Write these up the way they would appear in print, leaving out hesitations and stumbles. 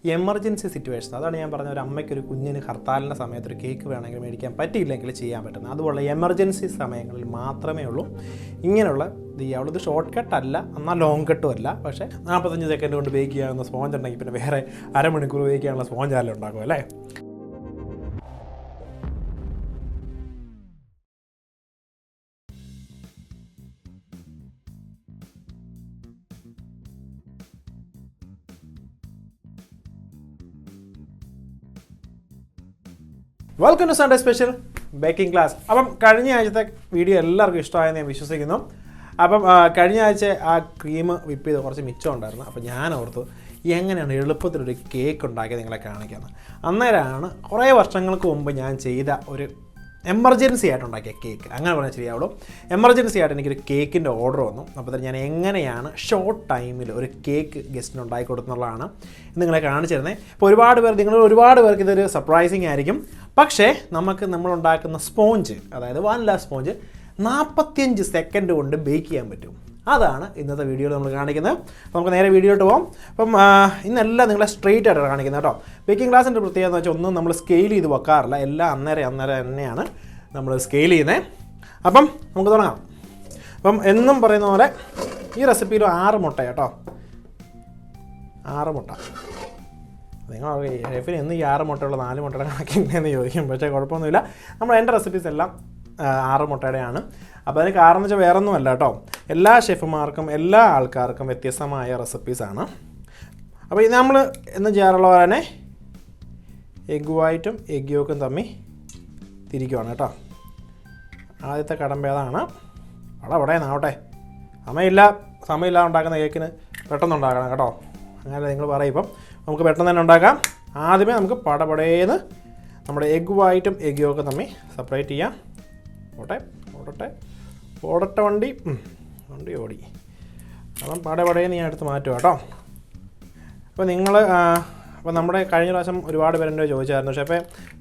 Emergency situation, അതാണ് ഞാൻ പറഞ്ഞ ഒരു അമ്മയ്ക്കൊരു കുഞ്ഞിന് ഹർത്താലിൻ്റെ സമയത്ത് ഒരു കേക്ക് വേണമെങ്കിൽ മേടിക്കാൻ പറ്റിയില്ലെങ്കിൽ ചെയ്യാൻ പറ്റുന്നത്. അതുപോലെ എമർജൻസി സമയങ്ങളിൽ മാത്രമേ ഉള്ളൂ ഇങ്ങനെയുള്ള ഇത് ചെയ്യാവുള്ളൂ. ഇത് ഷോർട്ട് കട്ട് അല്ല, എന്നാൽ ലോങ് കട്ടും അല്ല. പക്ഷേ 45 സെക്കൻഡ് കൊണ്ട് ബേക്ക് ചെയ്യാവുന്ന സ്പോഞ്ച് ഉണ്ടെങ്കിൽ പിന്നെ വേറെ അരമണിക്കൂർ ബേക്ക് ചെയ്യാനുള്ള സ്പോഞ്ച് ആയാലും ഉണ്ടാക്കും അല്ലേ. Welcome to Sunday special baking class. അപ്പം കഴിഞ്ഞ ആഴ്ചത്തെ വീഡിയോ എല്ലാവർക്കും ഇഷ്ടമായെന്ന് ഞാൻ വിശ്വസിക്കുന്നു. അപ്പം കഴിഞ്ഞ ആഴ്ച ആ ക്രീം വിപ്പ് ചെയ്ത് കുറച്ച് മിച്ചം ഉണ്ടായിരുന്നു. അപ്പോൾ ഞാൻ ഓർത്തു എങ്ങനെയാണ് എളുപ്പത്തിലൊരു കേക്ക് ഉണ്ടാക്കിയത് നിങ്ങളെ കാണിക്കുന്നത്. അന്നേരമാണ് കുറേ വർഷങ്ങൾക്ക് മുമ്പ് ഞാൻ ചെയ്ത ഒരു എമർജൻസി ആയിട്ടുണ്ടാക്കിയ കേക്ക്, അങ്ങനെ പറഞ്ഞാൽ ശരിയാവുള്ളൂ. എമർജൻസി ആയിട്ട് എനിക്കൊരു കേക്കിൻ്റെ ഓർഡർ വന്നു. അപ്പോൾ ഞാൻ എങ്ങനെയാണ് ഷോർട്ട് ടൈമിൽ ഒരു കേക്ക് ഗസ്റ്റിന് ഉണ്ടാക്കി കൊടുക്കുന്നുള്ളതാണ് നിങ്ങളെ കാണിച്ചു തരുന്നത്. ഇപ്പോൾ ഒരുപാട് പേർക്ക് ഇതൊരു സർപ്രൈസിങ് ആയിരിക്കും. പക്ഷേ നമ്മളുണ്ടാക്കുന്ന സ്പോഞ്ച്, അതായത് വാനില സ്പോഞ്ച് 45 സെക്കൻഡ് കൊണ്ട് ബേക്ക് ചെയ്യാൻ പറ്റും. അതാണ് ഇന്നത്തെ വീഡിയോയിൽ നമ്മൾ കാണിക്കുന്നത്. അപ്പോൾ നമുക്ക് നേരെ വീഡിയോയിട്ട് പോകാം. അപ്പം ഇന്നെല്ലാം നിങ്ങളെ സ്ട്രെയിറ്റ് ആയിട്ടാണ് കാണിക്കുന്നത് കേട്ടോ. ബേക്കിംഗ് ക്ലാസിൻ്റെ പ്രത്യേകത എന്ന് വെച്ചാൽ ഒന്നും നമ്മൾ സ്കെയിൽ ചെയ്ത് വെക്കാറില്ല, എല്ലാം അന്നേരം തന്നെയാണ് നമ്മൾ സ്കെയിൽ ചെയ്യുന്നത്. അപ്പം നമുക്ക് തുടങ്ങാം. അപ്പം എന്നും പറയുന്ന പോലെ ഈ റെസിപ്പിയിൽ 6 മുട്ട കേട്ടോ, 6 മുട്ട. നിങ്ങൾ ഷെഫിന് എന്ന് ഈ 6 മുട്ടയുള്ള 4 മുട്ടയുടെ കണക്കിനെന്ന് ചോദിക്കും. പക്ഷേ കുഴപ്പമൊന്നുമില്ല, എൻ്റെ റെസിപ്പീസ് എല്ലാം 6 മുട്ടയുടെയാണ്. അപ്പോൾ അതിന് കാരണം എന്ന് വെച്ചാൽ വേറെ ഒന്നുമല്ല കേട്ടോ, എല്ലാ ഷെഫുമാർക്കും എല്ലാ ആൾക്കാർക്കും വ്യത്യസ്തമായ റെസിപ്പീസാണ്. അപ്പോൾ ഇത് നമ്മൾ എന്ന് ചെയ്യാറുള്ള പോലെ തന്നെ എഗ് വൈറ്റും എഗ് യോക്കും തമ്മിൽ തിരിക്കുവാണ് കേട്ടോ. ആദ്യത്തെ കടമ്പേതാണ്. അവിടെ നാവട്ടെ, സമയമില്ല ഉണ്ടാക്കുന്ന കേക്കിന് പെട്ടെന്നുണ്ടാക്കണം കേട്ടോ. അങ്ങനെ നിങ്ങൾ പറയും. ഇപ്പം നമുക്ക് പെട്ടെന്ന് തന്നെ ഉണ്ടാക്കാം. ആദ്യമേ നമുക്ക് പടപടേന്ന് നമ്മുടെ എഗ് വൈറ്റും എഗ് യോക്കും തമ്മിൽ സെപ്പറേറ്റ് ചെയ്യാം. ഓടട്ടെ വണ്ടി ഓടി. അപ്പം പടപടേന്ന് ഞാൻ എടുത്ത് മാറ്റുക കേട്ടോ. അപ്പോൾ നമ്മുടെ കഴിഞ്ഞ പ്രാവശ്യം ഒരുപാട് പേരെൻ്റെ ചോദിച്ചായിരുന്നു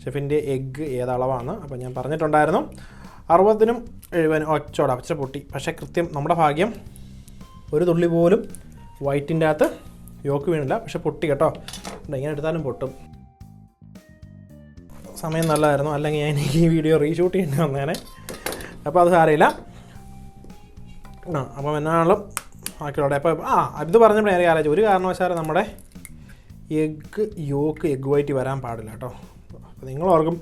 ഷെഫിൻ്റെ എഗ്ഗ് ഏതളവാണ്. അപ്പോൾ ഞാൻ പറഞ്ഞിട്ടുണ്ടായിരുന്നു 60-നും 70-നും ഒച്ച പൊട്ടി. പക്ഷേ കൃത്യം നമ്മുടെ ഭാഗ്യം ഒരു തുള്ളി പോലും വൈറ്റിൻ്റെ അകത്ത് യോക്ക് വീണില്ല, പക്ഷെ പൊട്ടി കേട്ടോ. ഇങ്ങനെ എടുത്താലും പൊട്ടും. സമയം നല്ലതായിരുന്നു, അല്ലെങ്കിൽ ഞാൻ ഈ വീഡിയോ റീഷൂട്ട് ചെയ്യേണ്ടി വന്നേനെ. അപ്പോൾ അത് സാരമില്ല. അപ്പം എന്നാളും ബാക്കിയുള്ള അപ്പോൾ ഇത് പറഞ്ഞപ്പോൾ ഞാൻ ആലോചിച്ചു, ഒരു കാരണവശാലും നമ്മുടെ എഗ്ഗ് യോക്ക് എഗ് വൈറ്റ് വരാൻ പാടില്ല കേട്ടോ. അപ്പോൾ നിങ്ങൾ ഓർക്കും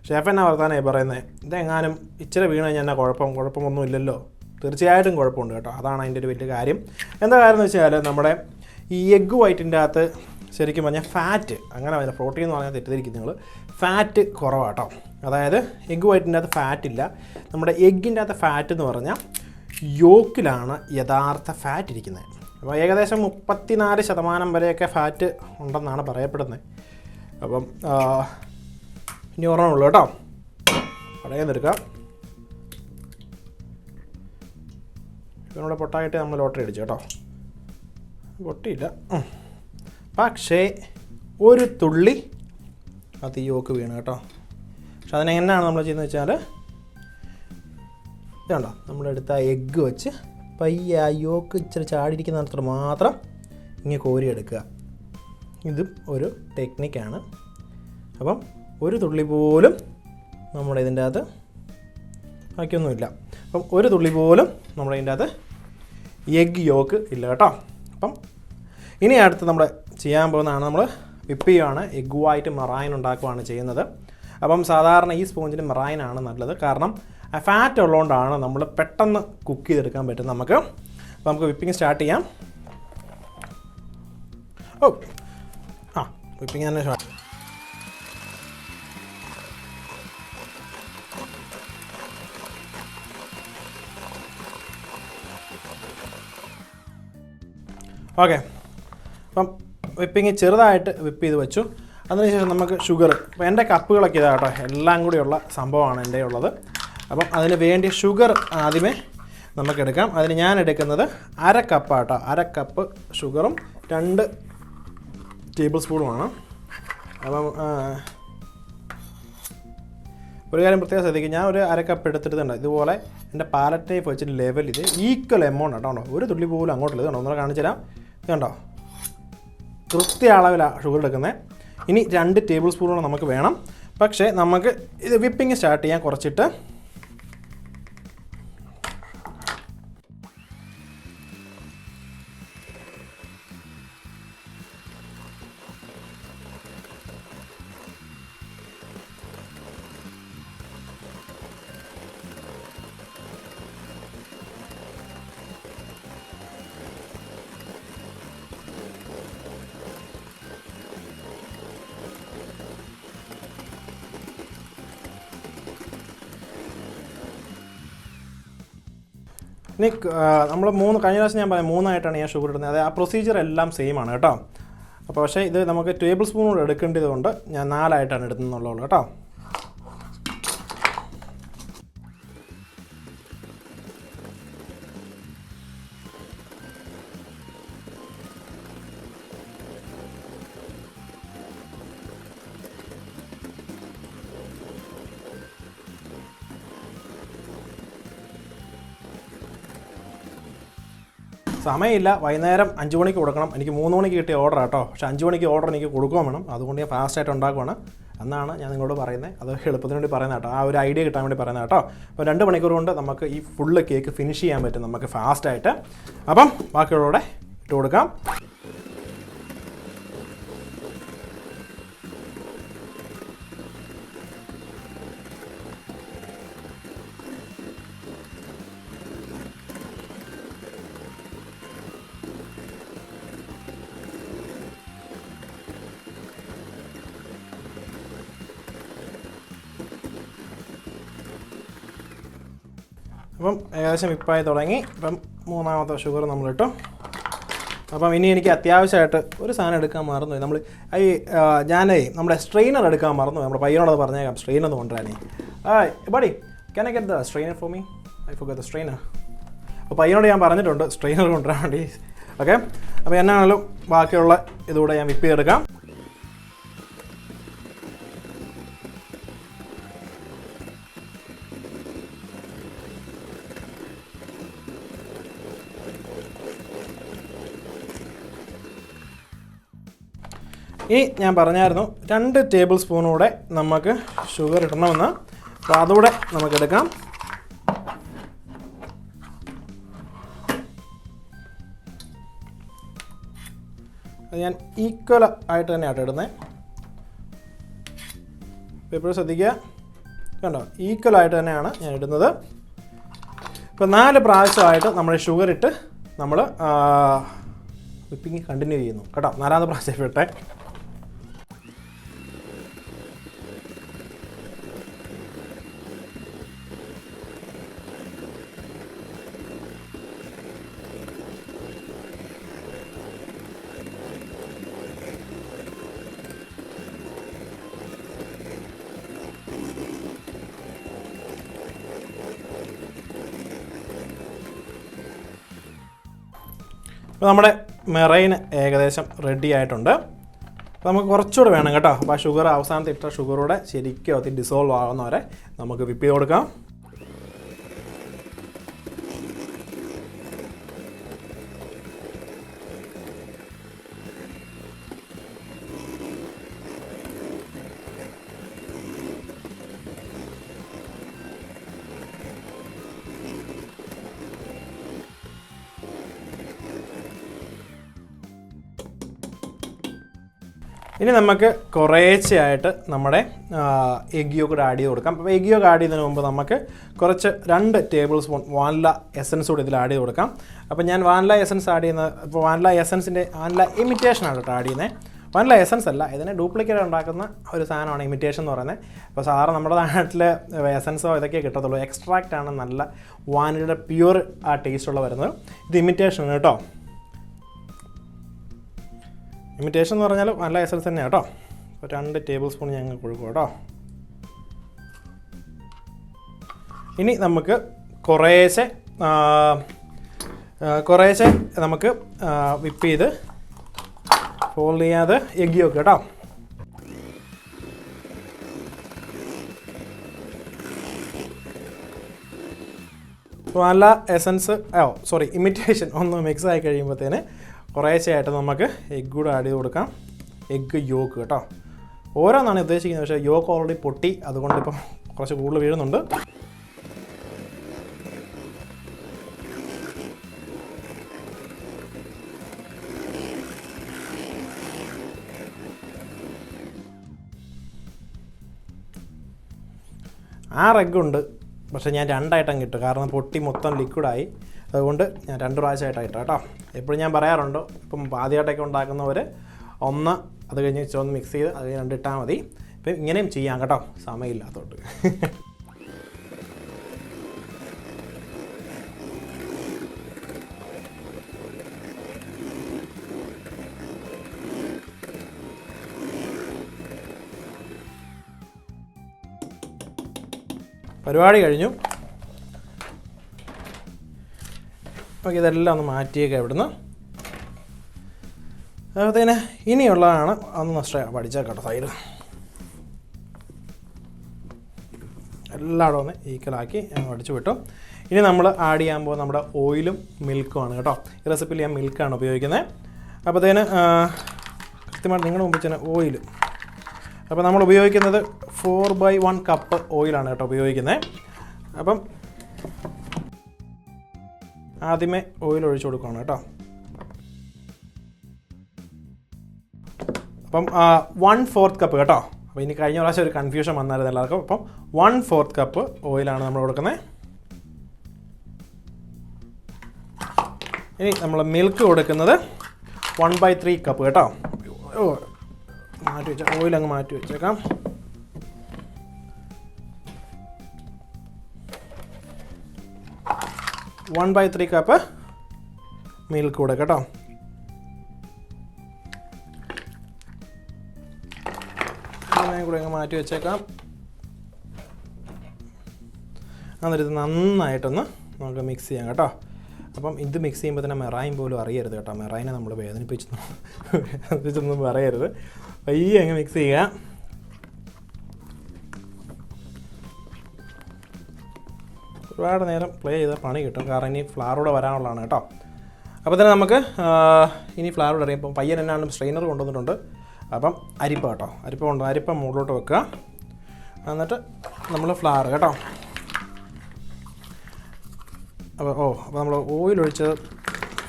ഷെഫ് എന്നാ വർത്താനായി പറയുന്നത്, ഇതെങ്ങാനും ഇച്ചിരി വീണ് കഴിഞ്ഞാൽ എന്നാ കുഴപ്പമൊന്നും ഇല്ലല്ലോ. തീർച്ചയായിട്ടും കുഴപ്പമുണ്ട് കേട്ടോ. അതാണ് അതിൻ്റെ ഒരു വലിയ കാര്യം. എന്താ കാര്യം എന്ന് വെച്ചാൽ നമ്മുടെ ഈ എഗ്ഗ് വൈറ്റിൻ്റെ അകത്ത് ശരിക്കും പറഞ്ഞാൽ ഫാറ്റ്, അങ്ങനെ പറഞ്ഞാൽ പ്രോട്ടീൻ എന്ന് പറഞ്ഞാൽ തെറ്റിദ്ധരിക്കും നിങ്ങൾ, ഫാറ്റ് കുറവാട്ടോ. അതായത് എഗ്ഗ് വൈറ്റിൻ്റെ അകത്ത് ഫാറ്റില്ല. നമ്മുടെ എഗ്ഗിൻ്റെ അകത്ത് ഫാറ്റ് എന്ന് പറഞ്ഞാൽ യോക്കിലാണ് യഥാർത്ഥ ഫാറ്റ് ഇരിക്കുന്നത്. അപ്പോൾ ഏകദേശം 34% വരെയൊക്കെ ഫാറ്റ് ഉണ്ടെന്നാണ് പറയപ്പെടുന്നത്. അപ്പം ഇനി ഓർമ്മയുള്ളൂ കേട്ടോ. പടയെന്നെടുക്കാം. ഇതിനോട് പൊട്ടായിട്ട് നമ്മൾ ലോട്ടറി അടിച്ചു കേട്ടോ. പൊട്ടിയില്ല, പക്ഷേ ഒരു തുള്ളി അത് യോക്ക് വീണ് കേട്ടോ. പക്ഷെ അതിനെങ്ങനെയാണ് നമ്മൾ ചെയ്യുന്നത് വെച്ചാൽ ഇതുണ്ടോ, നമ്മളെടുത്ത എഗ്ഗ് വെച്ച് പയ്യെ ആ യോക്ക് ഇച്ചിരി ചാടിയിരിക്കുന്നിടത്തോട് മാത്രം ഇങ്ങനെ കോരിയെടുക്കുക. ഇതും ഒരു ടെക്നിക്കാണ്. അപ്പം ഒരു തുള്ളി പോലും നമ്മുടെ ഇതിൻ്റെ അകത്ത് ബാക്കിയൊന്നുമില്ല. അപ്പം ഒരു തുള്ളി പോലും നമ്മുടെ ഇതിൻ്റെ അകത്ത് എഗ്ഗ് യോക്ക് ഇല്ല കേട്ടോ. അപ്പം ഇനി അടുത്ത് നമ്മൾ ചെയ്യാൻ പോകുന്നതാണ്, നമ്മൾ വിപ്പ് ചെയ്യുകയാണ്. എഗ് വൈറ്റ് മെറൈൻ ഉണ്ടാക്കുകയാണ് ചെയ്യുന്നത്. അപ്പം സാധാരണ ഈ സ്പോഞ്ചിന് മെറൈനാണ് നല്ലത്, കാരണം ഫാറ്റ് ഉള്ളതുകൊണ്ടാണ് നമ്മൾ പെട്ടെന്ന് കുക്ക് ചെയ്തെടുക്കാൻ പറ്റും നമുക്ക്. അപ്പോൾ നമുക്ക് വിപ്പിങ് സ്റ്റാർട്ട് ചെയ്യാം. വിപ്പിങ് തന്നെ സ്റ്റാർട്ട്. ഓക്കെ, അപ്പം വിപ്പിങ് ചെറുതായിട്ട് വിപ്പ് ചെയ്ത് വെച്ചു. അതിനുശേഷം നമുക്ക് ഷുഗർ, അപ്പോൾ എൻ്റെ കപ്പുകളൊക്കെ ഇതാ കേട്ടോ, എല്ലാം കൂടിയുള്ള സംഭവമാണ് എൻ്റെ ഉള്ളത്. അപ്പം അതിന് വേണ്ടി ഷുഗർ ആദ്യമേ നമുക്കെടുക്കാം. അതിന് ഞാൻ എടുക്കുന്നത് 1/2 കപ്പാട്ടോ. 1/2 കപ്പ് ഷുഗറും 2 ടേബിൾ സ്പൂണുമാണ്. അപ്പം ഒരു കാര്യം പ്രത്യേകം ശ്രദ്ധിക്കും, ഞാൻ ഒരു 1/2 കപ്പ് എടുത്തിട്ടുണ്ട്. ഇതുപോലെ എൻ്റെ പാലറ്റ് നൈഫ് വെച്ചിട്ട് ലെവൽ ഇത് ഈക്വൽ എമൗണ്ട് കേട്ടോ. ഒരു തുള്ളി പോലും അങ്ങോട്ടില്ല. ഇത് കണ്ടോ, ഒന്നുകൂടെ കാണിച്ചു തരാം. ഇത് കണ്ടോ, കൃത്യ അളവിലാണ് ഷുഗർ എടുക്കുന്നത്. ഇനി 2 ടേബിൾ സ്പൂണോളം നമുക്ക് വേണം. പക്ഷേ നമുക്ക് ഇത് വിപ്പിംഗ് സ്റ്റാർട്ട് ചെയ്യാൻ കുറച്ചിട്ട് ഇനി നമ്മൾ കഴിഞ്ഞ പ്രാവശ്യം ഞാൻ പറയാം 3 ആയിട്ടാണ് ഞാൻ ഷുഗർ ഇടുന്നത്. അത് ആ പ്രൊസീജിയർ എല്ലാം സെയിം ആണ് കേട്ടോ. അപ്പോൾ പക്ഷേ ഇത് നമുക്ക് ടേബിൾ സ്പൂൺ കൂടെ എടുക്കേണ്ടത് കൊണ്ട് ഞാൻ 4 ആയിട്ടാണ് ഇടുന്നുള്ളൂ കേട്ടോ. സമയമില്ല, വൈകുന്നേരം 5 മണിക്ക് കൊടുക്കണം. എനിക്ക് 3 മണിക്ക് കിട്ടിയ ഓർഡർ കേട്ടോ. പക്ഷേ 5 മണിക്ക് ഓർഡർ എനിക്ക് കൊടുക്കുകയും വേണം. അതുകൊണ്ട് ഞാൻ ഫാസ്റ്റായിട്ട് ഉണ്ടാക്കുവാണ് എന്നാണ് ഞാൻ നിങ്ങളോട് പറയുന്നത്. അത് എളുപ്പത്തിന് വേണ്ടി പറയുന്നത് കേട്ടോ, ആ ഒരു ഐഡിയ കിട്ടാൻ വേണ്ടി പറയുന്നത് കേട്ടോ. അപ്പോൾ 2 മണിക്കൂർ കൊണ്ട് നമുക്ക് ഈ ഫുള്ള് കേക്ക് ഫിനിഷ് ചെയ്യാൻ പറ്റും നമുക്ക് ഫാസ്റ്റായിട്ട്. അപ്പം ബാക്കിയുള്ളൂടെ ഇട്ട് കൊടുക്കാം. അപ്പം ഏകദേശം വിപ്പായി തുടങ്ങി. ഇപ്പം 3ാമത്തെ ഷുഗർ നമ്മളിട്ടു. അപ്പം ഇനി എനിക്ക് അത്യാവശ്യമായിട്ട് ഒരു സാധനം എടുക്കാൻ മറന്നു. നമ്മൾ നമ്മുടെ സ്ട്രെയിനർ എടുക്കാൻ മറന്നു. നമ്മുടെ പയ്യനോടത് പറഞ്ഞേക്കാം, സ്ട്രെയിനർ ഒന്ന് കൊണ്ടുവരാനേ. Buddy can I get the strainer for me? I forgot the strainer. അപ്പോൾ പയ്യനോട് ഞാൻ പറഞ്ഞിട്ടുണ്ട് സ്ട്രെയിനർ കൊണ്ടുവരാൻ വേണ്ടി. ഓക്കെ, അപ്പോൾ എന്നാണെങ്കിലും ബാക്കിയുള്ള ഇതുകൂടെ ഞാൻ വിപ്പ് ചെയ്തെടുക്കാം. ഇനി ഞാൻ പറഞ്ഞായിരുന്നു 2 ടേബിൾ സ്പൂണൂടെ നമുക്ക് ഷുഗർ ഇടണമെന്ന്. അപ്പോൾ അതുകൂടെ നമുക്കെടുക്കാം. അത് ഞാൻ ഈക്വൽ ആയിട്ട് തന്നെയാണ് ഇടുന്നത്. എപ്പോഴും ശ്രദ്ധിക്കുക, കണ്ടോ, ഈക്വൽ ആയിട്ട് തന്നെയാണ് ഞാൻ ഇടുന്നത്. ഇപ്പോൾ 4 പ്രാവശ്യമായിട്ട് നമ്മൾ ഷുഗർ ഇട്ട് നമ്മൾ വിപ്പിങ് കണ്ടിന്യൂ ചെയ്യുന്നു കേട്ടോ. 4ാമത്തെ പ്രാവശ്യം ഇട്ടെ. അപ്പോൾ നമ്മുടെ മെറൈൻ ഏകദേശം റെഡി ആയിട്ടുണ്ട്. അപ്പോൾ നമുക്ക് കുറച്ചുകൂടെ വേണം കേട്ടോ. അപ്പോൾ ആ ഷുഗർ അവസാനത്തെ ഇട്ട ഷുഗറൂടെ ശരിക്കും അത് ഡിസോൾവ് ആകുന്നവരെ നമുക്ക് വിപ്പ് ചെയ്ത് കൊടുക്കാം. ഇനി നമുക്ക് കുറേശ്ശെയായിട്ട് നമ്മുടെ എഗ് യോഗ് ആഡ് ചെയ്ത് കൊടുക്കാം. അപ്പോൾ എഗ് യോഗ് ആഡ് ചെയ്യുന്നതിന് മുമ്പ് നമുക്ക് കുറച്ച് 2 ടേബിൾ സ്പൂൺ വാനില എസൻസ് കൂടി ഇതിൽ ആഡ് ചെയ്ത് കൊടുക്കാം. അപ്പോൾ ഞാൻ വാനില എസൻസ് ആഡ് ചെയ്യുന്നത്, ഇപ്പോൾ വാനില എസൻസിൻ്റെ വാനില ഇമിറ്റേഷനാണ് കേട്ടോ ആഡ് ചെയ്യുന്നത്. വാനില എസൻസ് അല്ല, ഇതിനെ ഡ്യൂപ്ലിക്കേറ്റ് ഉണ്ടാക്കുന്ന ഒരു സാധനമാണ് ഇമിറ്റേഷൻ എന്ന് പറയുന്നത്. അപ്പോൾ സാധാരണ നമ്മുടെ നാട്ടിൽ എസൻസോ ഇതൊക്കെ കിട്ടത്തുള്ളൂ. എക്സ്ട്രാക്റ്റ് ആണ് നല്ല വാനിലയുടെ പ്യൂർ ആ ടേസ്റ്റുള്ള വരുന്നത്. ഇത് ഇമിറ്റേഷനാണ് കേട്ടോ. ഇമിറ്റേഷൻ എന്ന് പറഞ്ഞാൽ നല്ല എസൻസ് തന്നെയാണ് കേട്ടോ. അപ്പോൾ 2 ടേബിൾ സ്പൂൺ ഞങ്ങൾ കൊടുക്കും കേട്ടോ. ഇനി നമുക്ക് കുറേശ്ശെ നമുക്ക് വിപ്പ് ചെയ്ത് ഫോൾഡ് ചെയ്യാതെ എഗ്ഗ് യോക്ക് കേട്ടോ. നല്ല എസൻസ് ഇമിറ്റേഷൻ ഒന്ന് മിക്സ് ആയി കഴിയുമ്പോഴത്തേന് കുറേശ്ശെയായിട്ട് നമുക്ക് എഗ്ഗ് കൂടെ ആഡ് ചെയ്ത് കൊടുക്കാം. എഗ്ഗ് യോക്ക് കേട്ടോ, ഓരോന്നാണ് ഉദ്ദേശിക്കുന്നത്. പക്ഷേ യോക്ക് ഓൾറെഡി പൊട്ടി, അതുകൊണ്ടിപ്പം കുറച്ച് കൂടുതൽ വീഴുന്നുണ്ട്. എഗ്ഗുണ്ട്, പക്ഷേ ഞാൻ 2 ആയിട്ടങ്ങ് ഇട്ടു, കാരണം പൊട്ടി മൊത്തം ലിക്വിഡായി. അതുകൊണ്ട് ഞാൻ 2 പ്രാവശ്യമായിട്ടാണ് ഇട്ടു കേട്ടോ. എപ്പോഴും ഞാൻ പറയാറുണ്ട്, ഇപ്പം ആദ്യമായിട്ടൊക്കെ ഉണ്ടാക്കുന്നവർ 1 അത് കഴിഞ്ഞ് ഒന്ന് മിക്സ് ചെയ്ത് അത് കഴിഞ്ഞ് 2 ഇട്ടാൽ മതി. ഇപ്പം ഇങ്ങനെയും ചെയ്യാം കേട്ടോ, സമയമില്ലാത്തോട്ട്. പരിപാടി കഴിഞ്ഞു. ഓക്കെ, ഇതെല്ലാം ഒന്ന് മാറ്റിയൊക്കെ ഇവിടുന്ന്. അതുപോലെ ഇനിയുള്ളതാണ് ഒന്ന് പഠിച്ചേക്കട്ടെ. സൈഡ് എല്ലായിടും ഒന്ന് ഈക്വലാക്കി ഞാൻ പഠിച്ചു വിട്ടു. ഇനി നമ്മൾ ആഡ് ചെയ്യാൻ പോകുന്നത് നമ്മുടെ ഓയിലും മിൽക്കുമാണ് കേട്ടോ. ഈ റെസിപ്പിയിൽ ഞാൻ മിൽക്കാണ് ഉപയോഗിക്കുന്നത്. അപ്പോഴത്തേന് കൃത്യമായിട്ട് നിങ്ങളുടെ മുമ്പിൽ തന്നെ ഓയിൽ. അപ്പോൾ നമ്മൾ ഉപയോഗിക്കുന്നത് 4/1 കപ്പ് ഓയിലാണ് കേട്ടോ ഉപയോഗിക്കുന്നത്. അപ്പം ആദ്യമേ ഓയിൽ ഒഴിച്ചു കൊടുക്കുകയാണ് കേട്ടോ. അപ്പം 1/4 കപ്പ് കേട്ടോ. അപ്പോൾ ഇനി കഴിഞ്ഞ പ്രാവശ്യം ഒരു കൺഫ്യൂഷൻ വന്നായിരുന്നു എല്ലാവർക്കും. അപ്പം 1/4 കപ്പ് ഓയിലാണ് നമ്മൾ കൊടുക്കുന്നത്. ഇനി നമ്മൾ മിൽക്ക് കൊടുക്കുന്നത് 1/3 കപ്പ് കേട്ടോ. മാറ്റി വെച്ചാൽ ഓയിൽ അങ്ങ് മാറ്റി വെച്ചേക്കാം. വൺ 1/3 കപ്പ് മിൽക്ക് കൂടെ കേട്ടോ. ഇതിനെ കൂടെ അങ്ങ് മാറ്റി വെച്ചേക്കാം. എന്നിട്ട് ഇത് നന്നായിട്ടൊന്ന് നമുക്ക് മിക്സ് ചെയ്യാം കേട്ടോ. അപ്പം ഇത് മിക്സ് ചെയ്യുമ്പോൾ തന്നെ മെറൈൻ പോലും അറിയരുത് കേട്ടോ. മെറൈനെ നമ്മൾ വേദനിപ്പിച്ചൊന്നും പറയരുത്. പയ്യെ അങ്ങ് മിക്സ് ചെയ്യുക. ഒരുപാട് നേരം പ്ലേ ചെയ്താൽ പണി കിട്ടും, കാരണം ഇനി ഫ്ലവറൂടെ വരാനുള്ളതാണ് കേട്ടോ. അപ്പോൾ തന്നെ നമുക്ക് ഇനി ഫ്ലവറൂടെ അറിയാം. ഇപ്പം പയ്യൻ എന്നാണ് സ്ട്രെയിനർ കൊണ്ടുവന്നിട്ടുണ്ട്. അപ്പം അരിപ്പ കേട്ടോ, അരിപ്പ മുകളിലോട്ട് വെക്കുക. എന്നിട്ട് നമ്മൾ ഫ്ലവർ കേട്ടോ. അപ്പോൾ നമ്മൾ ഓയിൽ ഒഴിച്ചത്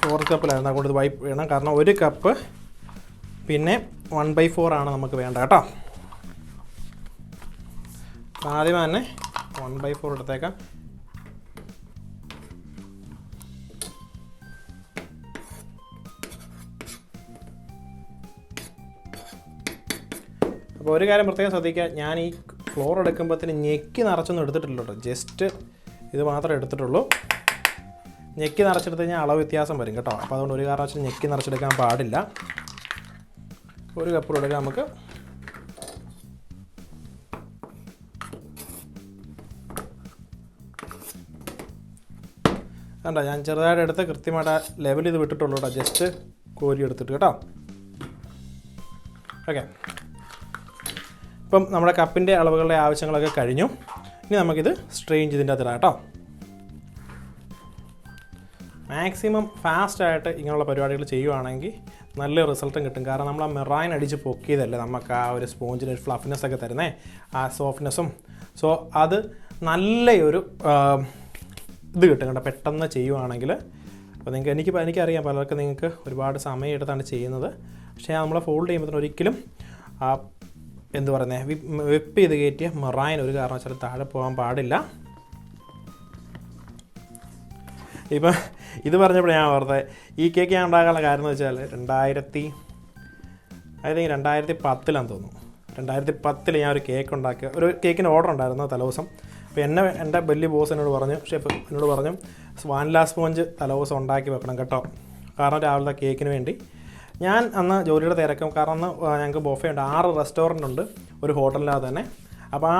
4 കപ്പിലായിരുന്നു. അതുകൊണ്ട് ഇത് വൈപ്പ് വേണം, കാരണം 1 കപ്പ് പിന്നെ 1/4 ആണ് നമുക്ക് വേണ്ട കേട്ടോ. ആദ്യമേ തന്നെ 1/4 എടുത്തേക്കാം. അപ്പോൾ ഒരു കാര്യം പ്രത്യേകം ശ്രദ്ധിക്കുക, ഞാൻ ഈ ഫ്ലോർ എടുക്കുമ്പോഴത്തേന് ഞെക്കി നിറച്ചൊന്നും എടുത്തിട്ടില്ല കേട്ടോ. ജസ്റ്റ് ഇത് മാത്രമേ എടുത്തിട്ടുള്ളൂ. ഞെക്കി നിറച്ചെടുത്ത് കഴിഞ്ഞാൽ അളവ് വ്യത്യാസം വരും കേട്ടോ. അപ്പോൾ അതുകൊണ്ട് ഒരു കാരണവശാലും ഞെക്കി നിറച്ചെടുക്കാൻ പാടില്ല. 1 കപ്പ് എടുക്കാം നമുക്ക്. കണ്ടോ, ഞാൻ ചെറുതായിട്ട് എടുത്ത് കൃത്യമായിട്ട് ലെവൽ ചെയ്ത് വിട്ടിട്ടുള്ളൂ കേട്ടോ. ജസ്റ്റ് കോരി എടുത്തിട്ട് കേട്ടോ. ഓക്കെ, ഇപ്പം നമ്മുടെ കപ്പിൻ്റെ അളവുകളുടെ ആവശ്യങ്ങളൊക്കെ കഴിഞ്ഞു. ഇനി നമുക്കിത് സ്ട്രെയിൻ ചെയ്തിൻ്റെ അതിലാണ് കേട്ടോ. മാക്സിമം ഫാസ്റ്റായിട്ട് ഇങ്ങനെയുള്ള പരിപാടികൾ ചെയ്യുവാണെങ്കിൽ നല്ല റിസൾട്ടും കിട്ടും. കാരണം നമ്മൾ ആ മെറൈൻ അടിച്ച് പൊക്കിയതല്ലേ നമുക്ക് ആ ഒരു സ്പോഞ്ചിന് ഒരു ഫ്ലഫ്നെസ് ഒക്കെ തരുന്നേ, ആ സോഫ്റ്റ്നെസ്സും. സോ അത് നല്ലൊരു ഇത് കിട്ടും കേട്ടോ പെട്ടെന്ന് ചെയ്യുവാണെങ്കിൽ. അപ്പോൾ എനിക്കറിയാം പലർക്കും നിങ്ങൾക്ക് ഒരുപാട് സമയം എടുത്താണ് ചെയ്യുന്നത്. പക്ഷേ നമ്മൾ ഫോൾഡ് ചെയ്യുമ്പോൾ ഒരിക്കലും എന്ത് പറയുന്നത് വെപ്പ് ചെയ്ത് കയറ്റിയ മെറൈൻ ഒരു കാരണവശാലും താഴെ പോകാൻ പാടില്ല. ഇപ്പം ഇത് പറഞ്ഞപ്പോൾ ഞാൻ ഓർത്തത്, ഈ കേക്ക് ഞാൻ ഉണ്ടാക്കാനുള്ള കാര്യം എന്ന് വെച്ചാൽ 2010 തോന്നുന്നു. 2010 ഞാൻ ഒരു കേക്ക് ഉണ്ടാക്കിയ ഒരു കേക്കിന് ഓർഡർ ഉണ്ടായിരുന്നു തലേദിവസം. അപ്പോൾ എൻ്റെ വലിയ ബോസ് എന്നോട് പറഞ്ഞു, ഷെഫ് എന്നോട് പറഞ്ഞു, വാനില സ്പോഞ്ച് തലേദിവസം ഉണ്ടാക്കി വെക്കണം കേട്ടോ, കാരണം രാവിലത്തെ കേക്കിന് വേണ്ടി. ഞാൻ അന്ന് ജോലിയുടെ തിരക്കും, കാരണം അന്ന് ഞങ്ങൾക്ക് ബൊഫേ ഉണ്ട്, 6 റെസ്റ്റോറൻ്റ് ഉണ്ട് ഒരു ഹോട്ടലിനകത്ത് തന്നെ. അപ്പോൾ ആ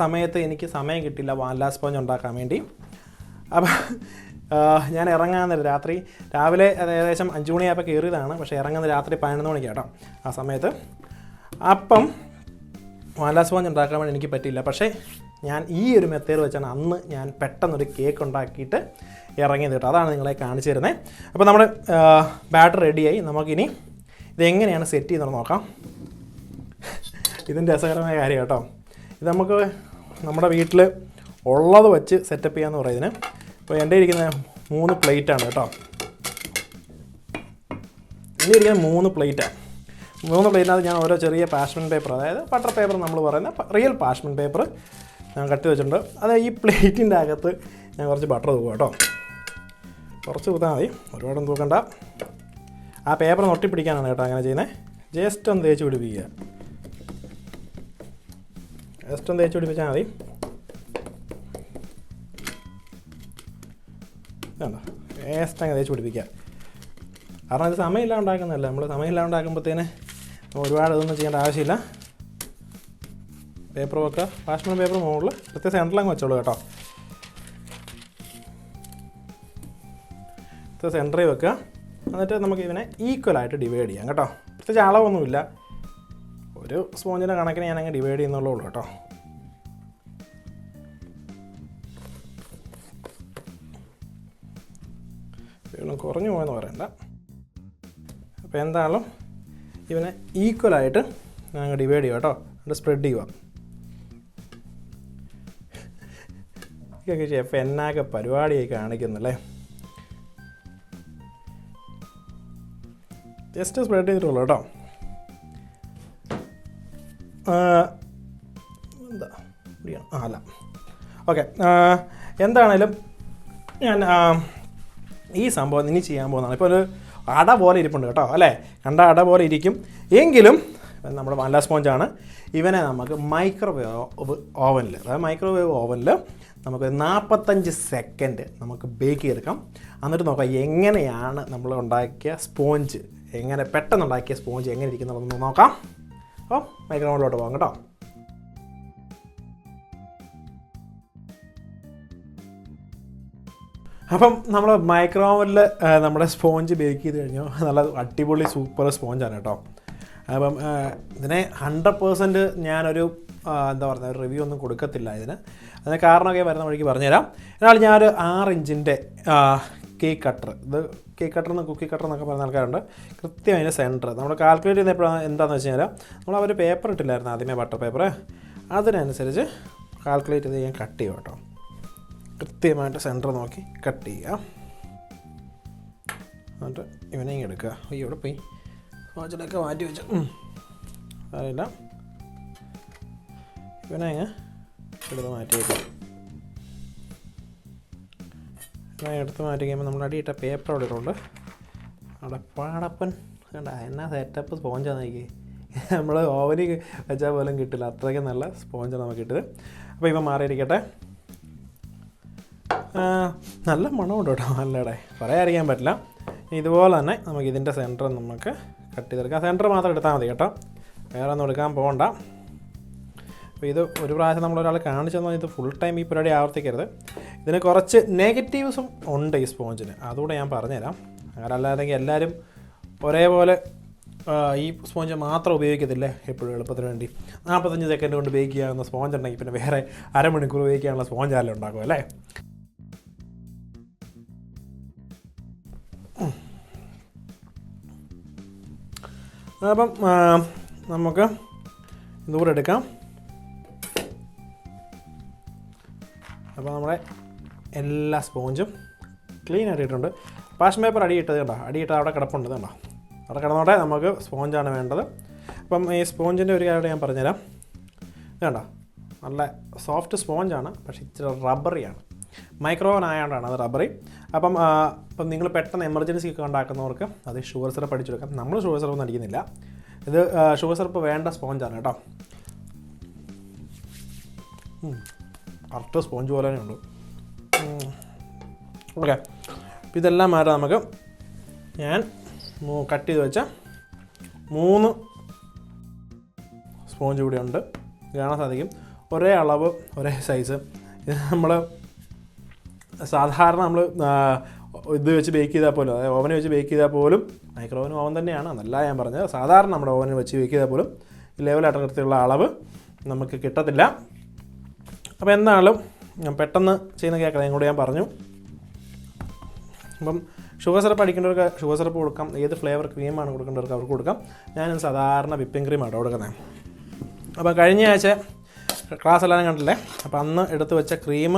സമയത്ത് എനിക്ക് സമയം കിട്ടില്ല വാനില സ്പോഞ്ച് ഉണ്ടാക്കാൻ വേണ്ടി. അപ്പം ഞാൻ ഇറങ്ങാൻ രാവിലെ ഏകദേശം 5 മണിയായപ്പോൾ കയറിയതാണ്. പക്ഷേ ഇറങ്ങുന്നത് രാത്രി 11 മണിക്ക് കേട്ടോ ആ സമയത്ത്. അപ്പം വാനില സ്പോഞ്ച് ഉണ്ടാക്കാൻ വേണ്ടി എനിക്ക് പറ്റിയില്ല. പക്ഷേ ഞാൻ ഈ ഒരു മെത്തേഡ് വെച്ചാണ് അന്ന് ഞാൻ പെട്ടെന്നൊരു കേക്ക് ഉണ്ടാക്കിയിട്ട് ഇറങ്ങിയത് കേട്ടോ. അതാണ് നിങ്ങളെ കാണിച്ചു തരുന്നത്. അപ്പോൾ നമ്മുടെ ബാറ്റർ റെഡിയായി. നമുക്കിനി ഇതെങ്ങനെയാണ് സെറ്റ് ചെയ്യുന്നത് നോക്കാം. ഇതിൻ്റെ രസകരമായ കാര്യം കേട്ടോ. ഇത് നമുക്ക് നമ്മുടെ വീട്ടിൽ ഉള്ളത് വെച്ച് സെറ്റപ്പ് ചെയ്യാമെന്ന് പറയുന്നതിന്. ഇപ്പോൾ എൻ്റെ ഇരിക്കുന്ന 3 പ്ലേറ്റാണ് കേട്ടോ. എൻ്റെ ഇരിക്കുന്ന 3 പ്ലേറ്റാണ്. 3 പ്ലേറ്റിനകത്ത് ഞാൻ ഓരോ ചെറിയ പാഷ്മെൻറ്റ് പേപ്പർ, അതായത് ബട്ടർ പേപ്പർ നമ്മൾ പറയുന്ന റിയൽ പാഷ്മെൻറ്റ് പേപ്പർ ഞാൻ കട്ട് വെച്ചിട്ടുണ്ട്. അത് ഈ പ്ലേറ്റിൻ്റെ അകത്ത് ഞാൻ കുറച്ച് ബട്ടർ തൂക്കുക കേട്ടോ. കുറച്ച് തൂത്താൽ മതി, ഒരുപാടൊന്നും തൂക്കണ്ട. ആ പേപ്പർ നൊട്ടിപ്പിടിക്കാനാണ് കേട്ടോ അങ്ങനെ ചെയ്യുന്നത്. ജസ്റ്റ് ഒന്ന് തേച്ച് പിടിപ്പിക്കുക. ജസ്റ്റ് ഒന്ന് തേച്ച് പിടിപ്പിച്ചാൽ മതി. വേണ്ട, വേസ്റ്റ് അങ്ങ് തേച്ച് പിടിപ്പിക്കുക. കാരണം ഇത് സമയമില്ല ഉണ്ടാക്കുന്നതല്ല. നമ്മൾ സമയമില്ല ഉണ്ടാക്കുമ്പോഴത്തേന് ഒരുപാട് ഇതൊന്നും ചെയ്യേണ്ട ആവശ്യമില്ല. പേപ്പർ വെക്കുക, പാഷ്മെൻറ്റ് പേപ്പർ മുകളിൽ പ്രത്യേകം സെൻറ്ററിലങ്ങ് വെച്ചോളൂ കേട്ടോ. സെൻറ്ററിൽ വെക്കുക. എന്നിട്ട് നമുക്ക് ഇതിനെ ഈക്വലായിട്ട് ഡിവൈഡ് ചെയ്യാം കേട്ടോ. പ്രത്യേകിച്ച് അളവൊന്നുമില്ല, ഒരു സ്പോഞ്ചിൻ്റെ കണക്കിന് ഞാനങ്ങ് ഡിവൈഡ് ചെയ്യുന്നുള്ളൂ കേട്ടോ. കുറഞ്ഞു പോയെന്ന് പറയണ്ട. അപ്പോൾ എന്തായാലും ഇവനെ ഈക്വലായിട്ട് ഞങ്ങൾ ഡിവൈഡ് ചെയ്യുക കേട്ടോ. എന്നിട്ട് സ്പ്രെഡ് ചെയ്യുക. ഇതൊക്കെ ഷെഫ് എന്നാക്കെ പരിപാടിയായി കാണിക്കുന്നല്ലേ. ജസ്റ്റ് സ്പ്രെഡ് ചെയ്തിട്ടുള്ളൂ കേട്ടോ. എന്താ അല്ല, ഓക്കെ. എന്താണേലും ഞാൻ ഈ സംഭവം ഇനി ചെയ്യാൻ പോകുന്നതാണ്. ഇപ്പോൾ ഒരു അട പോലെ ഇരിപ്പുണ്ട് കേട്ടോ, അല്ലേ? കണ്ട അട പോലെ ഇരിക്കും. എങ്കിലും നമ്മുടെ വാനില സ്പോഞ്ചാണ്. ഇവനെ നമുക്ക് മൈക്രോവേവ് ഓവനിൽ, അതായത് മൈക്രോവേവ് ഓവനിൽ നമുക്ക് 45 സെക്കൻഡ് നമുക്ക് ബേക്ക് ചെയ്തെടുക്കാം. എന്നിട്ട് നോക്കാം എങ്ങനെയാണ് നമ്മൾ ഉണ്ടാക്കിയ സ്പോഞ്ച്, എങ്ങനെ പെട്ടെന്ന് ഉണ്ടാക്കിയ സ്പോഞ്ച് എങ്ങനെ ഇരിക്കുന്നുള്ളതെന്ന് നോക്കാം. അപ്പോൾ മൈക്രോവേവിലോട്ട് പോകാം കേട്ടോ. അപ്പം നമ്മൾ മൈക്രോവേവിൽ നമ്മുടെ സ്പോഞ്ച് ബേക്ക് ചെയ്ത് കഴിഞ്ഞു. നല്ല അടിപൊളി സൂപ്പർ സ്പോഞ്ചാണ് കേട്ടോ. അപ്പം ഇതിനെ 100% ഞാനൊരു എന്താ പറയുക, ഒരു റിവ്യൂ ഒന്നും കൊടുക്കത്തില്ല ഇതിന്. അതിന് കാരണമൊക്കെ വരുന്ന വഴിക്ക് പറഞ്ഞുതരാം. എന്നാൽ ഞാനൊരു 6 ഇഞ്ചിൻ്റെ കേക്ക് കട്ടർ, ഇത് കേക്ക് കട്ടർ എന്ന് കുക്കി കട്ടർ എന്നൊക്കെ പറയുന്ന ആൾക്കാരുണ്ട്. കൃത്യം അതിൻ്റെ സെൻറ്റർ നമ്മൾ കാൽക്കുലേറ്റ് ചെയ്യുന്ന എപ്പോഴാണ് എന്താണെന്ന് വെച്ച് കഴിഞ്ഞാൽ, നമ്മൾ അവർ പേപ്പർ ഇട്ടില്ലായിരുന്നു ആദ്യമേ, ബട്ടർ പേപ്പർ. അതിനനുസരിച്ച് കാൽക്കുലേറ്റ് ചെയ്ത് ഞാൻ കട്ട് ചെയ്യും കേട്ടോ. കൃത്യമായിട്ട് സെൻറ്റർ നോക്കി കട്ട് ചെയ്യുക. എന്നിട്ട് ഇവനെ ഇങ്ങനെ എടുക്കുക. ഇവിടെ പോയി വാച്ചിലൊക്കെ മാറ്റി വെച്ചു, അറിയില്ല. ഇവനെ അങ്ങ് എടുത്ത് മാറ്റി വയ്ക്കുക. ഇവനെ എടുത്ത് മാറ്റി കഴിയുമ്പോൾ നമ്മൾ അടിയിട്ട പേപ്പർ അവിടെ ഇട്ടുണ്ട്. അവിടെ പാടപ്പൻ കണ്ട എന്നാ സെറ്റപ്പ് സ്പോഞ്ചാണ് നോക്കി. നമ്മൾ ഓവനിൽ വെച്ചാൽ പോലും കിട്ടില്ല, അത്രയ്ക്ക് നല്ല സ്പോഞ്ചാണ് നമുക്ക് കിട്ടിയത്. അപ്പോൾ ഇവ മാറിയിരിക്കട്ടെ. നല്ല മണമുണ്ട് കേട്ടോ, നല്ലടെ പറയാതിരിക്കാൻ പറ്റില്ല. ഇതുപോലെ തന്നെ നമുക്ക് ഇതിൻ്റെ സെൻറ്റർ നമുക്ക് കട്ട് ചെയ്തെടുക്കാം. സെൻറ്റർ മാത്രം എടുത്താൽ മതി കേട്ടോ, വേറെ ഒന്നും എടുക്കാൻ പോകണ്ട. അപ്പോൾ ഇത് ഒരു പ്രാവശ്യം നമ്മളൊരാൾ കാണിച്ചു തന്നാൽ ഇത് ഫുൾ ടൈം ഈ പരിപാടി ആവർത്തിക്കരുത്. ഇതിന് കുറച്ച് നെഗറ്റീവ്സും ഉണ്ട് ഈ സ്പോഞ്ചിന്, അതുകൂടെ ഞാൻ പറഞ്ഞുതരാം. അങ്ങനെ അല്ലാതെങ്കിൽ എല്ലാവരും ഒരേപോലെ ഈ സ്പോഞ്ച് മാത്രം ഉപയോഗിക്കത്തില്ലേ എപ്പോഴും എളുപ്പത്തിന് വേണ്ടി. 45 സെക്കൻഡ് കൊണ്ട് ബേക്ക് ചെയ്യാവുന്ന സ്പോഞ്ച് ഉണ്ടെങ്കിൽ പിന്നെ വേറെ അരമണിക്കൂർ ബേക്ക് ചെയ്യാനുള്ള സ്പോഞ്ച് ആയാലും ഉണ്ടാക്കും അല്ലേ. അപ്പം നമുക്ക് ഇതുകൂടെ എടുക്കാം. അപ്പോൾ നമ്മുടെ എല്ലാ സ്പോഞ്ചും ക്ലീൻ ആയിട്ടുണ്ട്. പാഷൻ പേപ്പർ അടിയിട്ടത് കണ്ടോ, അടിയിട്ടത് അവിടെ കിടപ്പുണ്ട് കണ്ടോ, അവിടെ കിടന്നോട്ടെ. നമുക്ക് സ്പോഞ്ചാണ് വേണ്ടത്. അപ്പം ഈ സ്പോഞ്ചിൻ്റെ ഒരു കാര്യം ഞാൻ പറഞ്ഞുതരാം. ഇത് കണ്ടോ, നല്ല സോഫ്റ്റ് സ്പോഞ്ചാണ്, പക്ഷേ ഇച്ചിരി റബ്ബറിയാണ്. മൈക്രോവൻ ആയതുകൊണ്ടാണ് അത് റബ്ബറി. അപ്പം നിങ്ങൾ പെട്ടെന്ന് എമർജൻസി ഒക്കെ ഉണ്ടാക്കുന്നവർക്ക് അത് ഷുഗർ സിറപ്പ് അടിച്ചെടുക്കാം. നമ്മൾ ഷുഗർ സിറപ്പ് ഒന്നും അടിക്കുന്നില്ല, ഇത് ഷുഗർ സിറപ്പ് വേണ്ട സ്പോഞ്ചാണ് കേട്ടോ. കറക്റ്റ് സ്പോഞ്ച് പോലെ തന്നെ ഉള്ളൂ. ഓക്കെ, അപ്പോൾ ഇതെല്ലാം മാറ്റാം നമുക്ക്. ഞാൻ കട്ട് ചെയ്ത് വെച്ച 3 സ്പോഞ്ച് കൂടി ഉണ്ട്, കാണാൻ സാധിക്കും. ഒരേ അളവ്, ഒരേ സൈസ്. ഇത് നമ്മൾ സാധാരണ നമ്മൾ ഇത് വെച്ച് ബേക്ക് ചെയ്താൽ പോലും, അതായത് ഓവനിൽ വെച്ച് ബേക്ക് ചെയ്താൽ പോലും, മൈക്രോവൻ ഓവൻ തന്നെയാണ് എന്നല്ല ഞാൻ പറഞ്ഞത്, സാധാരണ നമ്മുടെ ഓവനിൽ വെച്ച് ബേക്ക് ചെയ്താൽ പോലും ലെവലായിട്ട് കൃത്യമുള്ള അളവ് നമുക്ക് കിട്ടത്തില്ല. അപ്പോൾ എന്തായാലും ഞാൻ പെട്ടെന്ന് ചെയ്യുന്ന കേൾക്കാം, നിങ്ങളോട് ഞാൻ പറഞ്ഞു. അപ്പം ഷുഗർ സിറപ്പ് അടിക്കേണ്ടവർക്ക് ഷുഗർ സിറപ്പ് കൊടുക്കാം, ഏത് ഫ്ലേവർ ക്രീമാണ് കൊടുക്കേണ്ടവർക്ക് അവർക്ക് കൊടുക്കാം. ഞാൻ സാധാരണ വിപ്പിംഗ് ക്രീമാണ് കൊടുക്കുന്നത്. അപ്പോൾ കഴിഞ്ഞ ആഴ്ച ക്ലാസ് എല്ലാം കണ്ടില്ലേ, അപ്പോൾ അന്ന് എടുത്ത് വെച്ച ക്രീം,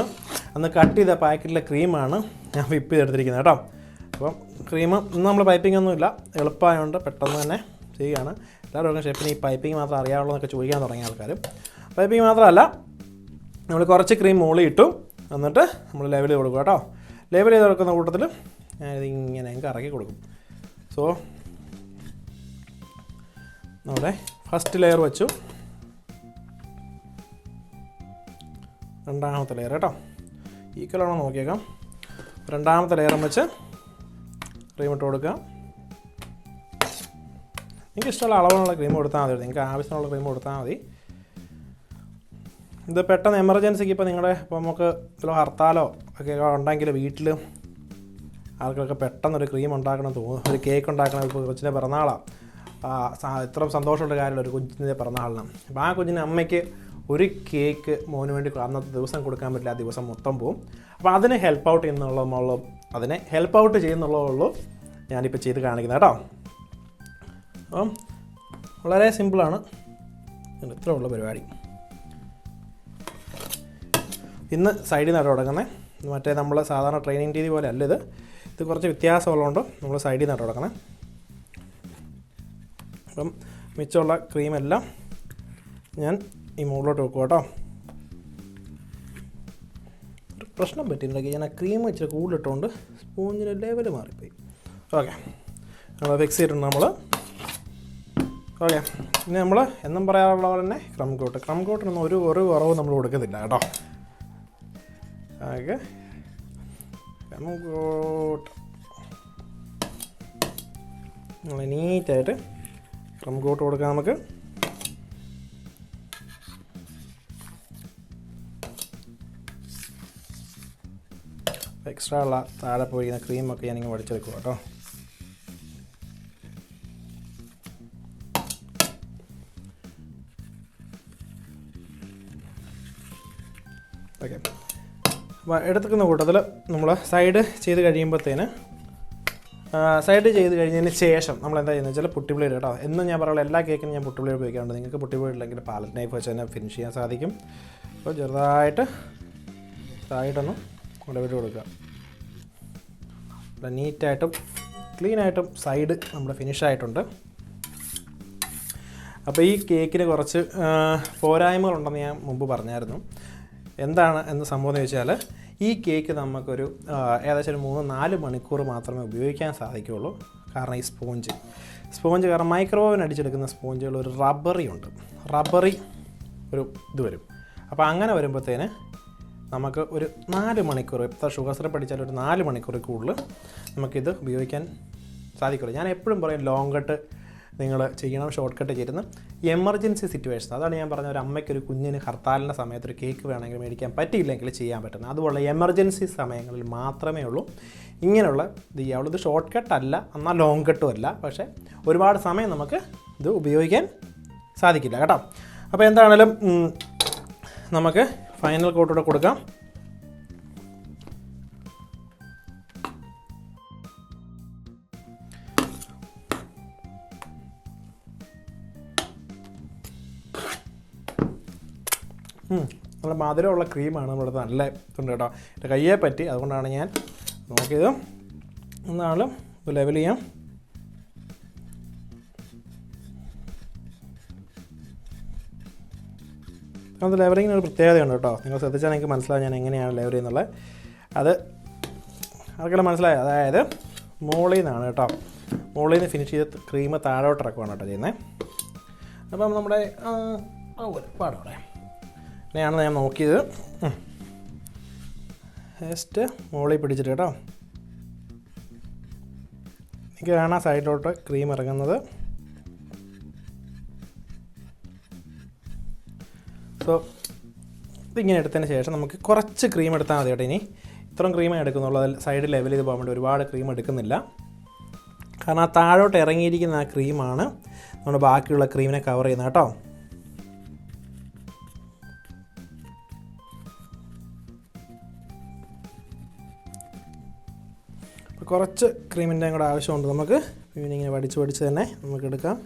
അന്ന് കട്ട് ചെയ്ത പാക്കറ്റിലെ ക്രീമാണ് ഞാൻ വിപ്പ് ചെയ്തെടുത്തിരിക്കുന്നത് കേട്ടോ. അപ്പം ക്രീം ഇന്ന് നമ്മൾ പൈപ്പിംഗ് ഒന്നുമില്ല, എളുപ്പമായതുകൊണ്ട് പെട്ടെന്ന് തന്നെ ചെയ്യുകയാണ്. എല്ലാവരും ഷെഫിന് ഈ പൈപ്പിംഗ് മാത്രം അറിയാവുള്ളൂ എന്നൊക്കെ ചോദിക്കാൻ തുടങ്ങിയ ആൾക്കാർ. പൈപ്പിംഗ് മാത്രമല്ല, നമ്മൾ കുറച്ച് ക്രീം മുകളിൽ ഇട്ടു, എന്നിട്ട് നമ്മൾ ലെവൽ ചെയ്ത് കൊടുക്കുക കേട്ടോ. ലെവൽ ചെയ്ത് കൊടുക്കുന്ന കൂട്ടത്തിൽ ഞാനിത് ഇങ്ങനെ കറക്കി കൊടുക്കും. സോ നമ്മുടെ ഫസ്റ്റ് ലെയർ വെച്ചു, രണ്ടാമത്തെ ലെയർ കേട്ടോ ഈക്വലാണോ നോക്കിയേക്കാം. രണ്ടാമത്തെ ലെയറും വെച്ച് ക്രീം ഇട്ട് കൊടുക്കുക. നിങ്ങൾക്ക് ഇഷ്ടമുള്ള അളവിനുള്ള ക്രീം കൊടുത്താൽ മതി, നിങ്ങൾക്ക് ആവശ്യമുള്ള ക്രീം കൊടുത്താൽ മതി. ഇത് പെട്ടെന്ന് എമർജൻസിക്ക് ഇപ്പോൾ ഇപ്പോൾ നമുക്ക് ചില ഹർത്താലോ ഒക്കെ ഉണ്ടെങ്കിൽ വീട്ടിൽ ആൾക്കാർക്ക് പെട്ടെന്നൊരു ക്രീം ഉണ്ടാക്കണം തോന്നും, ഒരു കേക്ക് ഉണ്ടാക്കണം. ഇപ്പോൾ കൊച്ചിൻ്റെ പിറന്നാളാണ്, ഇത്ര സന്തോഷമുള്ള കാര്യമല്ല ഒരു കുഞ്ഞിൻ്റെ പിറന്നാളിനാണ്. അപ്പോൾ ആ കുഞ്ഞിൻ്റെ അമ്മയ്ക്ക് ഒരു കേക്ക് മോന് വേണ്ടി അന്നത്തെ ദിവസം കൊടുക്കാൻ പറ്റില്ല, ആ ദിവസം മൊത്തം പോവും. അപ്പോൾ അതിനെ ഹെൽപ്പ് ഔട്ട് ചെയ്യുന്നുള്ളൂ ഞാനിപ്പോൾ ചെയ്ത് കാണിക്കുന്നത് കേട്ടോ. അപ്പം വളരെ സിമ്പിളാണ്, ഇത്ര ഉള്ള പരിപാടി. ഇന്ന് സൈഡിൽ നിന്നാണ് തുടങ്ങുന്നത്, മറ്റേ നമ്മൾ സാധാരണ ട്രെയിനിങ് രീതി പോലെ അല്ല ഇത് കുറച്ച് വ്യത്യാസമുള്ളതുകൊണ്ട് നമ്മൾ സൈഡിൽ നിന്നാണ് തുടങ്ങുന്നത്. അപ്പം മിച്ചമുള്ള ക്രീമെല്ലാം ഞാൻ ഈ മുകളിലോട്ട് വെക്കും കേട്ടോ. ഒരു പ്രശ്നം പറ്റിയിട്ടുണ്ടെങ്കിൽ ഞാൻ ആ ക്രീം ഇച്ചിരി കൂടുതലിട്ടുകൊണ്ട് സ്പോഞ്ചിൻ്റെ ലെവൽ മാറിപ്പോയി. ഓക്കെ, നമ്മൾ ഫിക്സ് ചെയ്തിട്ടുണ്ട് നമ്മൾ. ഓക്കെ, ഇനി നമ്മൾ എന്നും പറയാറുള്ള പോലെ തന്നെ ക്രം കോട്ടിനൊന്നും ഒരു കുറവ് നമ്മൾ കൊടുക്കത്തില്ല കേട്ടോ. ഓക്കെ, ക്രം കോട്ട് നമ്മൾ നീറ്റായിട്ട് ക്രം കോട്ട് കൊടുക്കാം നമുക്ക്. എക്സ്ട്രാ ഉള്ള താഴെ പോയിരിക്കുന്ന ക്രീമൊക്കെ ഞാനിങ്ങനെ വടിച്ചെടുക്കും കേട്ടോ. ഓക്കെ, അപ്പോൾ എടുത്തുക്കുന്ന കൂട്ടത്തിൽ നമ്മൾ സൈഡ് ചെയ്ത് കഴിയുമ്പോഴത്തേന് കഴിഞ്ഞതിന് ശേഷം നമ്മൾ എന്താ ചെയ്യുന്നത് വെച്ചാൽ പുട്ടി ബ്ലേഡ് കേട്ടോ. എന്നും ഞാൻ പറയുള്ള എല്ലാ കേക്കിനും ഞാൻ പുട്ടി ബ്ലേഡ് ഉപയോഗിക്കാറുണ്ട്. നിങ്ങൾക്ക് പുട്ടി ബ്ലേഡ് ഇല്ലെങ്കിൽ പാലറ്റ് നൈഫ് വെച്ച് തന്നെ ഫിനിഷ് ചെയ്യാൻ സാധിക്കും. അപ്പോൾ ചെറുതായിട്ട് സൈഡൊന്ന് ഇടവിട്ട് കൊടുക്കുക. നീറ്റായിട്ടും ക്ലീനായിട്ടും സൈഡ് നമ്മുടെ ഫിനിഷായിട്ടുണ്ട്. അപ്പോൾ ഈ കേക്കിന് കുറച്ച് പോരായ്മകളുണ്ടെന്ന് ഞാൻ മുമ്പ് പറഞ്ഞായിരുന്നു. എന്താണ് എന്ന് സംഭവം എന്ന് ചോദിച്ചാൽ, ഈ കേക്ക് നമുക്കൊരു ഏകദേശം ഒരു 3-4 മണിക്കൂർ മാത്രമേ ഉപയോഗിക്കാൻ സാധിക്കുകയുള്ളൂ. കാരണം ഈ സ്പോഞ്ച് കാരണം മൈക്രോവേവൻ അടിച്ചെടുക്കുന്ന സ്പോഞ്ചുകൾ ഒരു റബ്ബറി ഒരു ഇത് വരും. അപ്പോൾ അങ്ങനെ വരുമ്പോഴത്തേന് നമുക്ക് ഒരു 4 മണിക്കൂർ, ഇപ്പോൾ ഷുഗർ സിറപ്പ് അടിച്ചാൽ ഒരു 4 മണിക്കൂറിൽ കൂടുതൽ നമുക്കിത് ഉപയോഗിക്കാൻ സാധിക്കുള്ളൂ. ഞാൻ എപ്പോഴും പറയും ലോങ് കട്ട് നിങ്ങൾ ചെയ്യണം, ഷോർട്ട് കട്ട് ചെയ്തിരുന്നു. എമർജൻസി സിറ്റുവേഷൻ, അതാണ് ഞാൻ പറഞ്ഞ ഒരു അമ്മയ്ക്കൊരു കുഞ്ഞിന് ഹർത്താലിൻ്റെ സമയത്ത് ഒരു കേക്ക് വേണമെങ്കിൽ മേടിക്കാൻ പറ്റിയില്ലെങ്കിൽ ചെയ്യാൻ പറ്റുന്നത്. അതുപോലെ എമർജൻസി സമയങ്ങളിൽ മാത്രമേ ഉള്ളൂ ഇങ്ങനെയുള്ള ഇത് ചെയ്യാവുള്ളൂ. ഇത് ഷോർട്ട് കട്ട് അല്ല, എന്നാൽ ലോങ് കട്ടും അല്ല. പക്ഷേ ഒരുപാട് സമയം നമുക്ക് ഇത് ഉപയോഗിക്കാൻ സാധിക്കില്ല കേട്ടോ. അപ്പോൾ എന്താണെങ്കിലും നമുക്ക് ഫൈനൽ കോട്ടൂടെ കൊടുക്കാം. നല്ല മധുരമുള്ള ക്രീമാണ് നമ്മളിവിടെ നല്ല ഇതുണ്ട് കേട്ടോ. എൻ്റെ കയ്യെ പറ്റി, അതുകൊണ്ടാണ് ഞാൻ നോക്കിയത്. എന്നാലും ഇത് ലെവൽ ചെയ്യാം. അത് ലെവലിങ്ങിന് ഒരു പ്രത്യേകതയുണ്ട് കേട്ടോ. നിങ്ങൾ ശ്രദ്ധിച്ചാൽ എനിക്ക് മനസ്സിലാവും ഞാൻ എങ്ങനെയാണ് ലെവൽ ചെയ്യുന്നുള്ളത്. അത് ആർക്കെല്ലാം മനസ്സിലായി. അതായത് മുകളിൽ നിന്നാണ് കേട്ടോ, മുകളിൽ നിന്ന് ഫിനിഷ് ചെയ്ത് ക്രീം താഴോട്ട് ഇറക്കുവാണ് കേട്ടോ ചെയ്യുന്നത്. അപ്പം നമ്മുടെ പാടോടെ അങ്ങനെയാണ് ഞാൻ നോക്കിയത്. ജസ്റ്റ് മുകളിൽ പിടിച്ചിട്ട് കേട്ടോ, എനിക്ക് കാണാൻ സൈഡിലോട്ട് ക്രീം ഇറങ്ങുന്നത്. സോ ഇതിങ്ങനെ എടുത്തതിന് ശേഷം നമുക്ക് കുറച്ച് ക്രീം എടുത്താൽ മതി കേട്ടോ. ഇനി ഇത്രയും ക്രീമേ എടുക്കുന്നുള്ളൂ, അതിൽ സൈഡ് ലെവൽ ചെയ്ത് പോകാൻ വേണ്ടി ഒരുപാട് ക്രീം എടുക്കുന്നില്ല. കാരണം ആ താഴോട്ട് ഇറങ്ങിയിരിക്കുന്ന ആ ക്രീമാണ് നമ്മുടെ ബാക്കിയുള്ള ക്രീമിനെ കവർ ചെയ്യുന്നത് കേട്ടോ. കുറച്ച് ക്രീമിൻ്റെയും കൂടെ ആവശ്യമുണ്ട് നമുക്ക്. പിന്നെ ഇങ്ങനെ വടിച്ച് തന്നെ നമുക്ക് എടുക്കാം.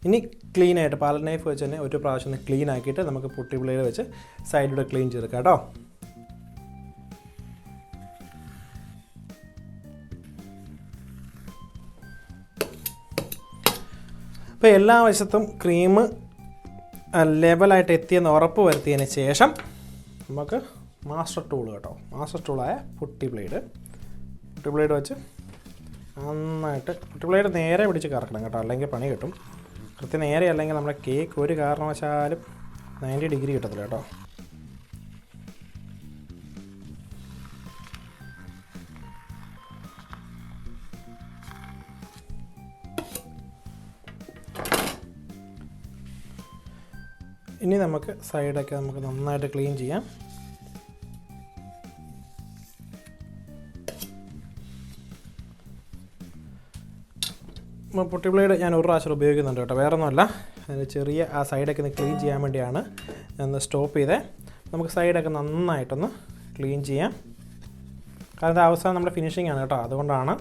ഇനി ക്ലീനായിട്ട് പാലറ്റ് നൈഫ് വെച്ച് തന്നെ ഒരു പ്രാവശ്യം ഒന്ന് ക്ലീൻ ആക്കിയിട്ട് നമുക്ക് പുട്ടി ബ്ലേഡ് വെച്ച് സൈഡിലൂടെ ക്ലീൻ ചെയ്തെടുക്കാം കേട്ടോ. അപ്പോൾ എല്ലാ വശത്തും ക്രീം ലെവലായിട്ട് എത്തിയെന്ന് ഉറപ്പ് വരുത്തിയതിന് ശേഷം നമുക്ക് മാസ്റ്റർ ടൂൾ കേട്ടോ, മാസ്റ്റർ ടൂളായ പുട്ടി ബ്ലേഡ് വെച്ച് നന്നായിട്ട് പുട്ടി ബ്ലേഡ് നേരെ പിടിച്ച് കറക്കണം കേട്ടോ, അല്ലെങ്കിൽ പണി കിട്ടും. കൃത്യം നേരെ അല്ലെങ്കിൽ നമ്മുടെ കേക്ക് ഒരു കാരണവശാലും 90 ഡിഗ്രി കിട്ടത്തില്ല കേട്ടോ. ഇനി നമുക്ക് സൈഡൊക്കെ നമുക്ക് നന്നായിട്ട് ക്ലീൻ ചെയ്യാം. പുട്ടി ബ്ലേഡ് ഞാൻ ഒരു പ്രാവശ്യം ഉപയോഗിക്കുന്നുണ്ട് കേട്ടോ, വേറെ ഒന്നുമല്ല, അതിന് ചെറിയ ആ സൈഡൊക്കെ ഒന്ന് ക്ലീൻ ചെയ്യാൻ വേണ്ടിയാണ് ഒന്ന് സ്റ്റോപ്പ് ചെയ്തേ. നമുക്ക് സൈഡൊക്കെ നന്നായിട്ടൊന്ന് ക്ലീൻ ചെയ്യാം, കാരണം അത് അവസാനം നമ്മുടെ ഫിനിഷിംഗ് ആണ് കേട്ടോ, അതുകൊണ്ടാണ്.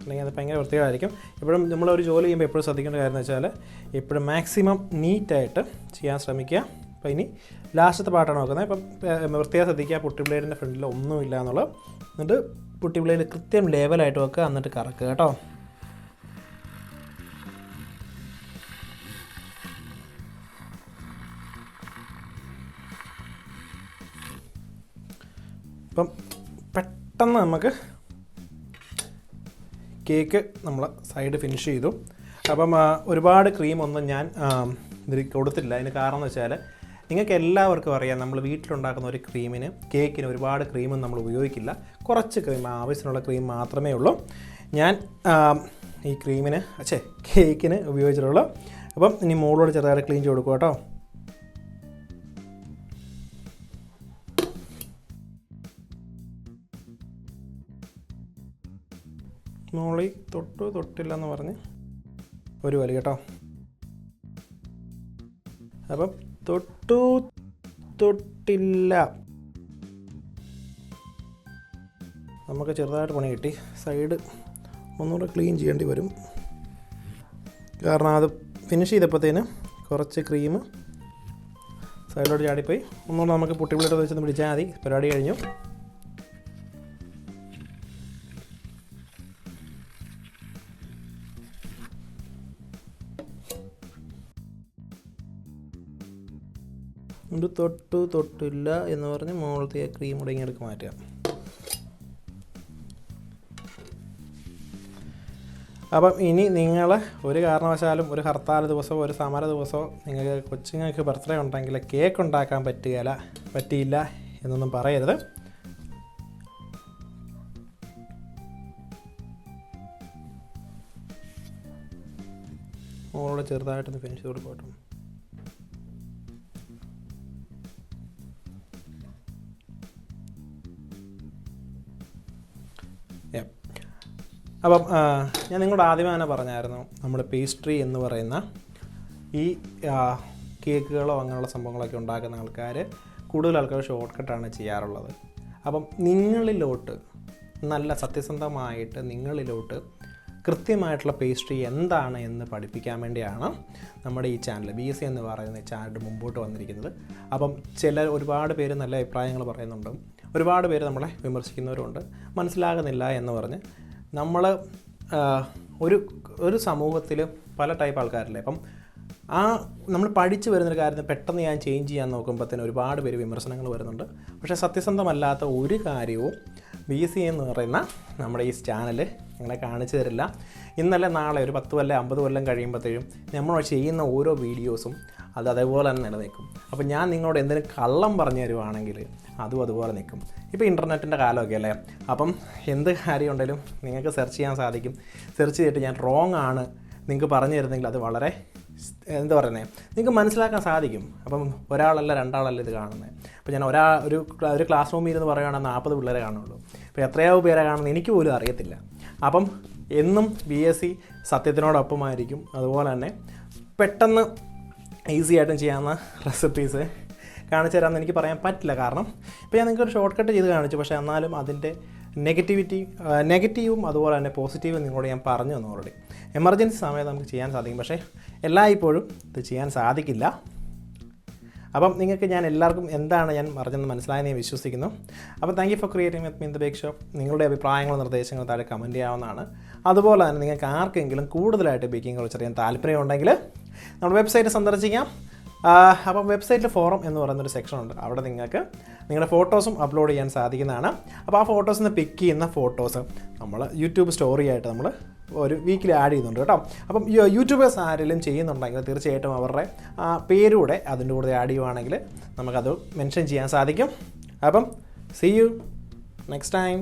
അല്ലെങ്കിൽ അത് ഭയങ്കര വൃത്തികേടായിരിക്കും. എപ്പോഴും നമ്മളൊരു ജോലി ചെയ്യുമ്പോൾ എപ്പോഴും ശ്രദ്ധിക്കേണ്ട കാര്യം എന്ന് വെച്ചാൽ എപ്പോഴും മാക്സിമം നീറ്റായിട്ട് ചെയ്യാൻ ശ്രമിക്കുക. അപ്പോൾ ഇനി ലാസ്റ്റത്തെ പാട്ടാണ് നോക്കുന്നത്. ഇപ്പം വൃത്തിയായി ശ്രദ്ധിക്കുക, പുട്ടി ബ്ലേഡിൻ്റെ ഫ്രണ്ടിൽ ഒന്നുമില്ല എന്നുള്ളത്. എന്നിട്ട് പുട്ടി ബ്ലേഡ് കൃത്യം ലെവലായിട്ട് വെക്കുക, എന്നിട്ട് കറക്കുക കേട്ടോ. അപ്പം പെട്ടെന്ന് നമുക്ക് കേക്ക് നമ്മൾ സൈഡ് ഫിനിഷ് ചെയ്തു. അപ്പം ഒരുപാട് ക്രീമൊന്നും ഞാൻ ഇതിൽ കൊടുത്തില്ല. അതിന് കാരണം എന്ന് വെച്ചാൽ നിങ്ങൾക്ക് എല്ലാവർക്കും അറിയാം, നമ്മൾ വീട്ടിലുണ്ടാക്കുന്ന ഒരു കേക്കിന് ഒരുപാട് ക്രീമൊന്നും നമ്മൾ ഉപയോഗിക്കില്ല. കുറച്ച് ക്രീം, ആവശ്യത്തിനുള്ള ക്രീം മാത്രമേ ഉള്ളൂ ഞാൻ ഈ കേക്കിന് ഉപയോഗിച്ചിട്ടുള്ളൂ. അപ്പം ഇനി മുകളിലോട് ചെറുതായിട്ട് ക്ലീൻ ചെയ്ത് കൊടുക്കുക കേട്ടോ. മോളി തൊട്ടില്ലെന്ന് പറഞ്ഞ് ഒരു വലി കേട്ടോ. അപ്പം തൊട്ടില്ല, നമുക്ക് ചെറുതായിട്ട് പണി കിട്ടി. സൈഡ് ഒന്നുകൂടെ ക്ലീൻ ചെയ്യേണ്ടി വരും, കാരണം അത് ഫിനിഷ് ചെയ്തപ്പോഴത്തേന് കുറച്ച് ക്രീം സൈഡിലോട്ട് ചാടിപ്പോയി. ഒന്നുകൂടെ നമുക്ക് പുട്ടി ബ്ലേഡ് വെച്ചൊന്ന് പിടിച്ചാൽ മതി, പരിപാടി കഴിഞ്ഞു. ഇത് തൊട്ടില്ല എന്ന് പറഞ്ഞ് മുകളിലത്തെ ക്രീം കൂടെ ഇങ്ങോട്ട് മാറ്റുക. അപ്പം ഇനി നിങ്ങൾ ഒരു കാരണവശാലും ഒരു ഹർത്താൽ ദിവസമോ ഒരു സമര ദിവസമോ നിങ്ങൾക്ക് കൊച്ചുങ്ങൾക്ക് ബർത്ത്ഡേ ഉണ്ടെങ്കിൽ കേക്ക് ഉണ്ടാക്കാൻ പറ്റിയില്ല എന്നൊന്നും പറയരുത്. മുകളിൽ ചെറുതായിട്ടൊന്ന് ഫിനിഷ് കൊടുക്കട്ടെ. അപ്പം ഞാൻ നിങ്ങളോട് ആദ്യമേ തന്നെ പറഞ്ഞായിരുന്നു, നമ്മുടെ പേസ്ട്രി എന്ന് പറയുന്ന ഈ കേക്കുകളോ അങ്ങനെയുള്ള സംഭവങ്ങളൊക്കെ ഉണ്ടാക്കുന്ന കൂടുതൽ ആൾക്കാർ ഷോർട്ട് കട്ടാണ് ചെയ്യാറുള്ളത്. അപ്പം നിങ്ങളിലോട്ട് നല്ല സത്യസന്ധമായിട്ട് നിങ്ങളിലോട്ട് കൃത്യമായിട്ടുള്ള പേസ്ട്രി എന്താണ് എന്ന് പഠിപ്പിക്കാൻ വേണ്ടിയാണ് നമ്മുടെ ഈ ചാനൽ BSC എന്ന് പറയുന്ന ചാനൽ മുമ്പോട്ട് വന്നിരിക്കുന്നത്. അപ്പം ഒരുപാട് പേര് നല്ല അഭിപ്രായങ്ങൾ പറയുന്നുണ്ട്, ഒരുപാട് പേര് നമ്മളെ വിമർശിക്കുന്നവരുണ്ട്. മനസ്സിലാകുന്നില്ല എന്ന് പറഞ്ഞ് നമ്മൾ ഒരു സമൂഹത്തിൽ പല ടൈപ്പ് ആൾക്കാരില്ലേ. അപ്പം നമ്മൾ പഠിച്ചു വരുന്നൊരു കാര്യത്തിന് പെട്ടെന്ന് ഞാൻ ചേഞ്ച് ചെയ്യാൻ നോക്കുമ്പോഴത്തേന് ഒരുപാട് പേര് വിമർശനങ്ങൾ വരുന്നുണ്ട്. പക്ഷേ സത്യസന്ധമല്ലാത്ത ഒരു കാര്യവും BSC എന്ന് പറയുന്ന നമ്മുടെ ഈ ചാനൽ ഞങ്ങളെ കാണിച്ചു തരില്ല. ഇന്നലെ നാളെ ഒരു 10 കൊല്ലം 50 കൊല്ലം കഴിയുമ്പോഴത്തേക്കും നമ്മൾ ചെയ്യുന്ന ഓരോ വീഡിയോസും അതേപോലെ തന്നെ നിലനിൽക്കും. അപ്പോൾ ഞാൻ നിങ്ങളോട് എന്തെങ്കിലും കള്ളം പറഞ്ഞു തരുവാണെങ്കിൽ അതുപോലെ നിൽക്കും. ഇപ്പോൾ ഇൻ്റർനെറ്റിൻ്റെ കാലമൊക്കെ അല്ലേ, അപ്പം എന്ത് കാര്യം ഉണ്ടെങ്കിലും നിങ്ങൾക്ക് സെർച്ച് ചെയ്യാൻ സാധിക്കും. സെർച്ച് ചെയ്തിട്ട് ഞാൻ റോങ് ആണ് നിങ്ങൾക്ക് പറഞ്ഞു തരുന്നെങ്കിൽ അത് വളരെ എന്താ പറയുന്നത്, നിങ്ങൾക്ക് മനസ്സിലാക്കാൻ സാധിക്കും. അപ്പം ഒരാളല്ല രണ്ടാളല്ല ഇത് കാണുന്നത്. അപ്പോൾ ഞാൻ ഒരു ക്ലാസ് റൂമിൽ ഇരുന്ന് പറയുകയാണെങ്കിൽ 40 പിള്ളേരെ കാണുള്ളൂ. അപ്പോൾ എത്രയോ പേരെ കാണുന്നത് എനിക്ക് പോലും അറിയത്തില്ല. അപ്പം എന്നും BSc സത്യത്തിനോടൊപ്പമായിരിക്കും. അതുപോലെ തന്നെ പെട്ടെന്ന് ഈസി ആയിട്ടും ചെയ്യാവുന്ന റെസിപ്പീസ് കാണിച്ചു തരാമെന്ന് എനിക്ക് പറയാൻ പറ്റില്ല. കാരണം ഇപ്പോൾ ഞാൻ നിങ്ങൾക്ക് ഒരു ഷോർട്ട് കട്ട് ചെയ്ത് കാണിച്ചു, പക്ഷേ എന്നാലും അതിൻ്റെ നെഗറ്റീവും അതുപോലെ തന്നെ പോസിറ്റീവും നിങ്ങളോട് ഞാൻ പറഞ്ഞു തന്നു ഓൾറെഡി. എമർജൻസി സമയത്ത് നമുക്ക് ചെയ്യാൻ സാധിക്കും, പക്ഷേ എല്ലായ്പ്പോഴും ഇത് ചെയ്യാൻ സാധിക്കില്ല. അപ്പം നിങ്ങൾക്ക് ഞാൻ എല്ലാവർക്കും എന്താണ് ഞാൻ പറഞ്ഞതെന്ന് മനസ്സിലായെന്ന് ഞാൻ വിശ്വസിക്കുന്നു. അപ്പോൾ thank you for creating with me in the bake shop. നിങ്ങളുടെ അഭിപ്രായങ്ങളും നിർദ്ദേശങ്ങളും താഴെ കമൻറ്റ് ചെയ്യാവുന്നതാണ്. അതുപോലെ തന്നെ നിങ്ങൾക്ക് ആർക്കെങ്കിലും കൂടുതലായിട്ട് ബേക്കിംഗ് കുറിച്ച് അറിയാൻ താല്പര്യമുണ്ടെങ്കിൽ നമ്മുടെ വെബ്സൈറ്റ് സന്ദർശിക്കാം. അപ്പം വെബ്സൈറ്റിൽ ഫോറം എന്ന് പറയുന്നൊരു സെക്ഷൻ ഉണ്ട്. അവിടെ നിങ്ങൾക്ക് നിങ്ങളുടെ ഫോട്ടോസും അപ്ലോഡ് ചെയ്യാൻ സാധിക്കുന്നതാണ്. അപ്പോൾ ആ ഫോട്ടോസിൽ നിന്ന് പിക്ക് ചെയ്യുന്ന ഫോട്ടോസ് നമ്മൾ യൂട്യൂബ് സ്റ്റോറി ആയിട്ട് നമ്മൾ ഒരു വീക്കിൽ ആഡ് ചെയ്യുന്നുണ്ട് കേട്ടോ. അപ്പം യൂട്യൂബേഴ്സ് ആരെങ്കിലും ചെയ്യുന്നുണ്ടെങ്കിൽ തീർച്ചയായിട്ടും അവരുടെ പേരൂടെ അതിൻ്റെ കൂടെ ആഡ് ചെയ്യുവാണെങ്കിൽ നമുക്കത് മെൻഷൻ ചെയ്യാൻ സാധിക്കും. അപ്പം സീ യു നെക്സ്റ്റ് ടൈം.